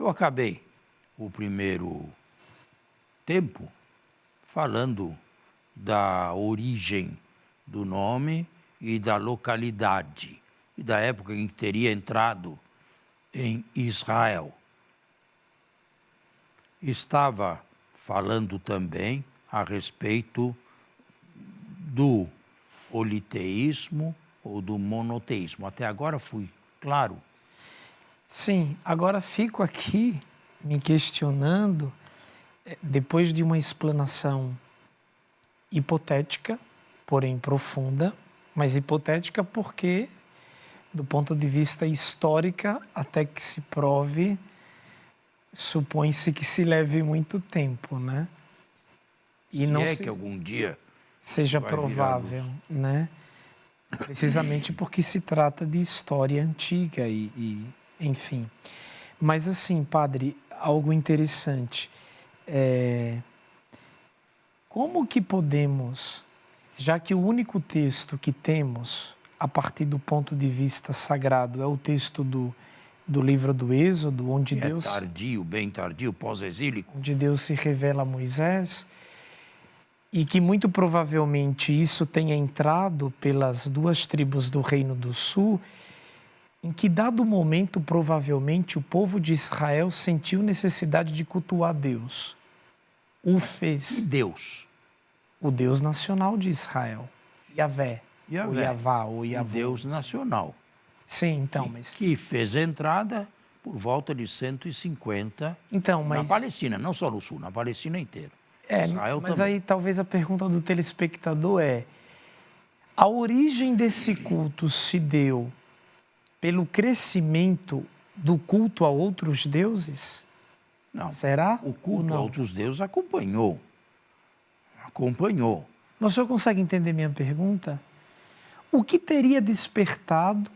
Eu acabei o primeiro tempo falando da origem do nome e da localidade e da época em que teria entrado em Israel. Estava falando também a respeito do politeísmo ou do monoteísmo. Até agora fui claro? Sim, agora fico aqui me questionando, depois de uma explanação hipotética, porém profunda, mas hipotética porque, do ponto de vista histórico, até que se prove, supõe-se que se leve muito tempo, né? E não que algum dia seja provável, né? Precisamente porque se trata de história antiga enfim. Mas assim, padre, algo interessante. Como que podemos, já que o único texto que temos, a partir do ponto de vista sagrado, é o texto do livro do Êxodo, onde Deus... tardio, bem tardio, pós-exílico. Onde Deus se revela a Moisés, e que muito provavelmente isso tenha entrado pelas duas tribos do Reino do Sul, em que dado momento, provavelmente, o povo de Israel sentiu necessidade de cultuar Deus. O fez. E Deus? O Deus nacional de Israel. Yahvé. Ou Yavá, ou Yavô. O Deus nacional. Sim, então, que fez entrada por volta de 150 na Palestina, não só no Sul, na Palestina inteira. Israel mas também. Aí talvez a pergunta do telespectador a origem desse culto se deu pelo crescimento do culto a outros deuses? Não. Será? O culto a outros deuses acompanhou. Mas o senhor consegue entender minha pergunta? O que teria despertado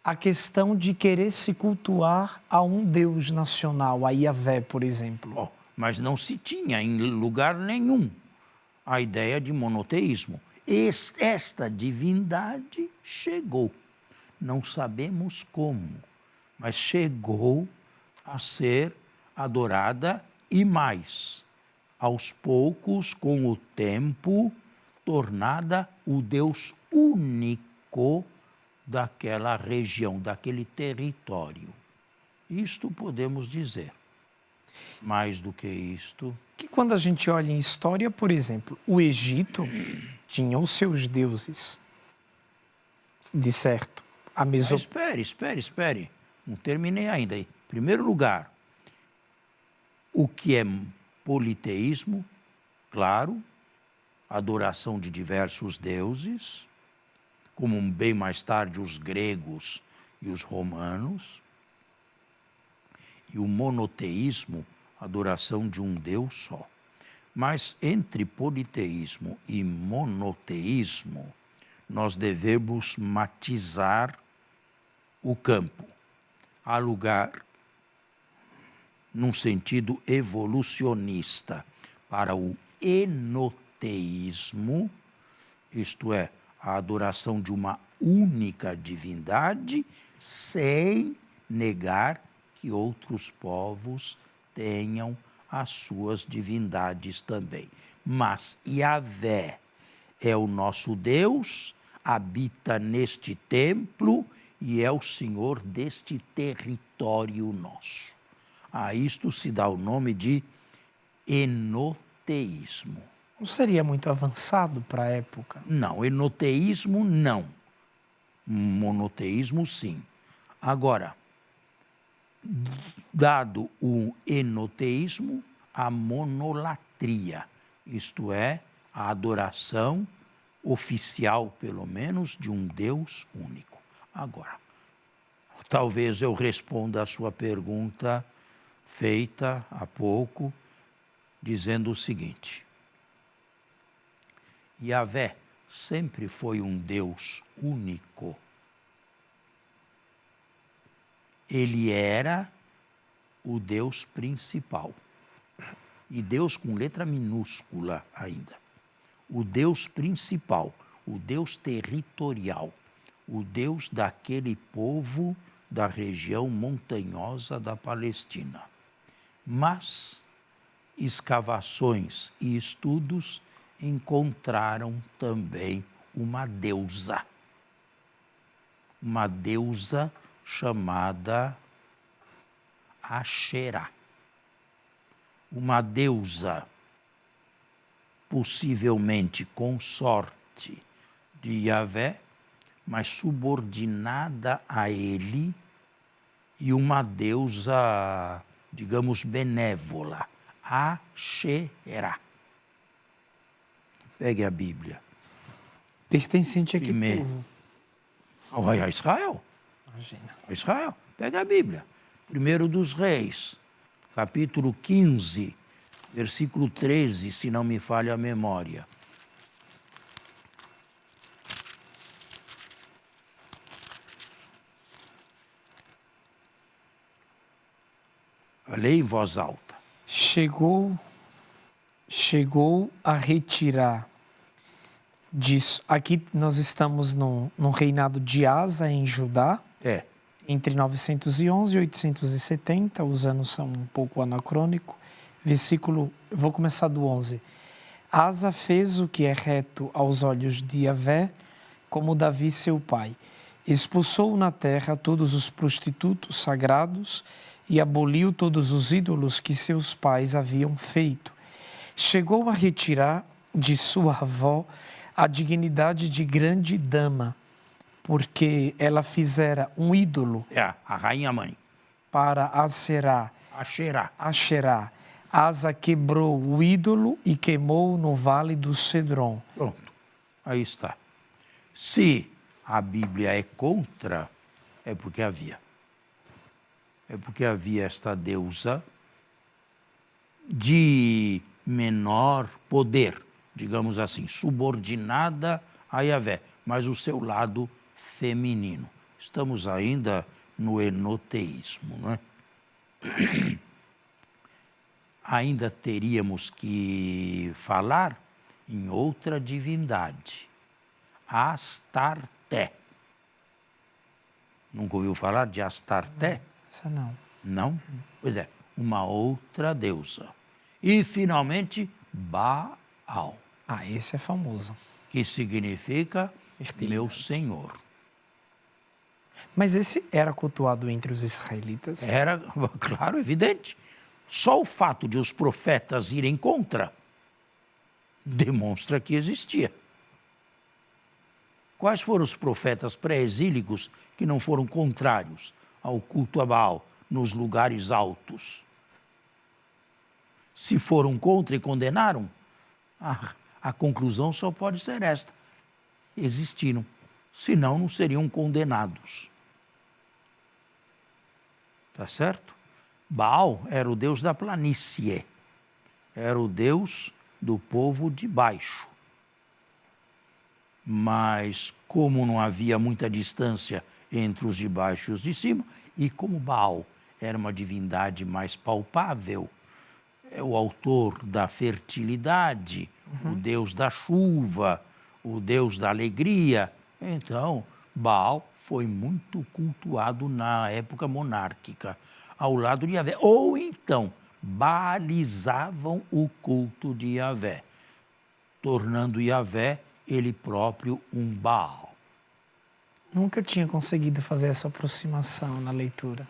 a questão de querer se cultuar a um Deus nacional, a Yahvé, por exemplo? Mas não se tinha em lugar nenhum a ideia de monoteísmo. Esta divindade chegou. Não sabemos como, mas chegou a ser adorada e mais, aos poucos, com o tempo, tornada o Deus único daquela região, daquele território. Isto podemos dizer. Mais do que isto... Que quando a gente olha em história, por exemplo, o Egito tinha os seus deuses, de certo. Mas espere. Não terminei ainda. Em primeiro lugar, o que é politeísmo? Claro, adoração de diversos deuses, como bem mais tarde os gregos e os romanos. E o monoteísmo, adoração de um Deus só. Mas entre politeísmo e monoteísmo, nós devemos matizar o campo. Há lugar, num sentido evolucionista, para o enoteísmo, isto é, a adoração de uma única divindade, sem negar que outros povos tenham as suas divindades também. Mas Yahvé é o nosso Deus, habita neste templo e é o Senhor deste território nosso. A isto se dá o nome de enoteísmo. Não seria muito avançado para a época? Não, enoteísmo não. Monoteísmo sim. Agora, dado o enoteísmo, a monolatria, isto é, a adoração oficial, pelo menos, de um Deus único. Agora, talvez eu responda a sua pergunta feita há pouco, dizendo o seguinte: Yahvé sempre foi um Deus único. Ele era o Deus principal. E Deus com letra minúscula ainda. O Deus principal, o Deus territorial, o Deus daquele povo da região montanhosa da Palestina. Mas escavações e estudos encontraram também uma deusa chamada Asherá. Uma deusa possivelmente consorte de Yahvé, mas subordinada a ele, e uma deusa, digamos, benévola, Asherá. Pegue a Bíblia. Pertencente a que Primeiro. povo? A Israel. Imagina. A Israel. Pega a Bíblia. 1 dos Reis, capítulo 15, versículo 13, se não me falha a memória. Leia em voz alta. Chegou a retirar disso. Aqui nós estamos no reinado de Asa, em Judá, entre 911 e 870, os anos são um pouco anacrônicos. Vou começar do 11. Asa fez o que é reto aos olhos de Yahvé, como Davi seu pai. Expulsou na terra todos os prostitutos sagrados e aboliu todos os ídolos que seus pais haviam feito. Chegou a retirar de sua avó a dignidade de grande dama, porque ela fizera um ídolo A rainha-mãe. para Asherá. Asa quebrou o ídolo e queimou no vale do Cedron. Pronto, aí está. Se a Bíblia é contra, é porque havia. É porque havia esta deusa de menor poder, digamos assim, subordinada a Yahvé, mas o seu lado feminino. Estamos ainda no enoteísmo, não é? Ainda teríamos que falar em outra divindade, Astarté. Nunca ouviu falar de Astarté? Essa não. Não? Pois é, uma outra deusa. E, finalmente, Baal, Esse é famoso. que significa meu Senhor. Mas esse era cultuado entre os israelitas? Era, claro, evidente. Só o fato de os profetas irem contra demonstra que existia. Quais foram os profetas pré-exílicos que não foram contrários ao culto a Baal nos lugares altos? Se foram contra e condenaram, a conclusão só pode ser esta: existiram, senão não seriam condenados. Tá certo? Baal era o deus da planície, era o deus do povo de baixo. Mas como não havia muita distância entre os de baixo e os de cima, e como Baal era uma divindade mais palpável, é o autor da fertilidade, o deus da chuva, o deus da alegria, então Baal foi muito cultuado na época monárquica, ao lado de Yahvé. Ou então, balizavam o culto de Yahvé, tornando Yahvé ele próprio um Baal. Nunca tinha conseguido fazer essa aproximação na leitura.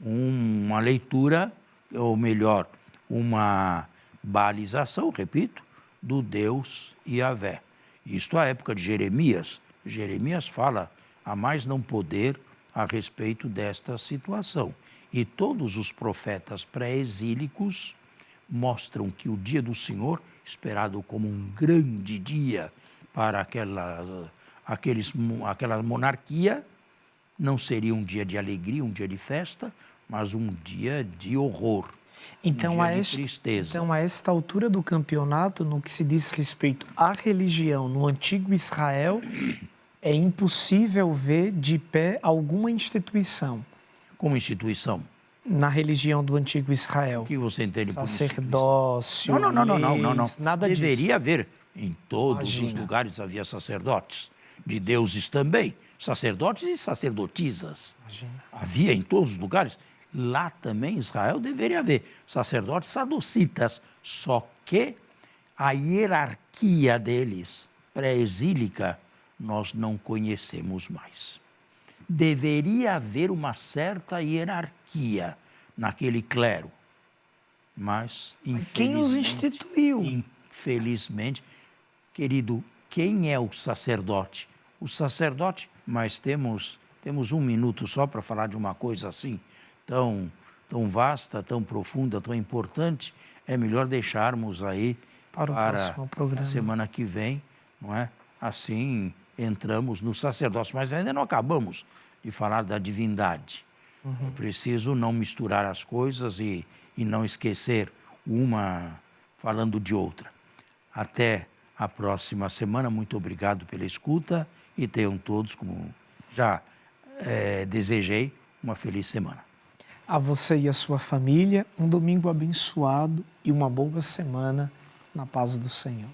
Uma leitura, ou melhor, uma balização, repito, do Deus Yahvé. Isto à época de Jeremias. Jeremias fala a mais não poder a respeito desta situação. E todos os profetas pré-exílicos mostram que o dia do Senhor, esperado como um grande dia para aquela monarquia, não seria um dia de alegria, um dia de festa, mas um dia de horror, então, um dia de tristeza. Então, a esta altura do campeonato, no que se diz respeito à religião no antigo Israel, é impossível ver de pé alguma instituição. Como instituição? Na religião do antigo Israel. O que você entende por sacerdócio, não. Nada disso. Deveria haver. Em todos os Imagina. lugares havia sacerdotes, de deuses também, sacerdotes e sacerdotisas. Imagina. Havia em todos os lugares. Lá também, em Israel, deveria haver sacerdotes sadocitas, só que a hierarquia deles, pré-exílica, nós não conhecemos mais. Deveria haver uma certa hierarquia naquele clero, mas Quem os instituiu? Infelizmente, querido, quem é o sacerdote? O sacerdote, mas temos 1 minuto só para falar de uma coisa assim, tão vasta, tão profunda, tão importante, é melhor deixarmos aí Para o próximo programa. a semana que vem, não é? Assim entramos no sacerdócio, mas ainda não acabamos de falar da divindade. É preciso não misturar as coisas e não esquecer uma falando de outra. Até a próxima semana, muito obrigado pela escuta e tenham todos, como já desejei, uma feliz semana. A você e a sua família, um domingo abençoado e uma boa semana na paz do Senhor.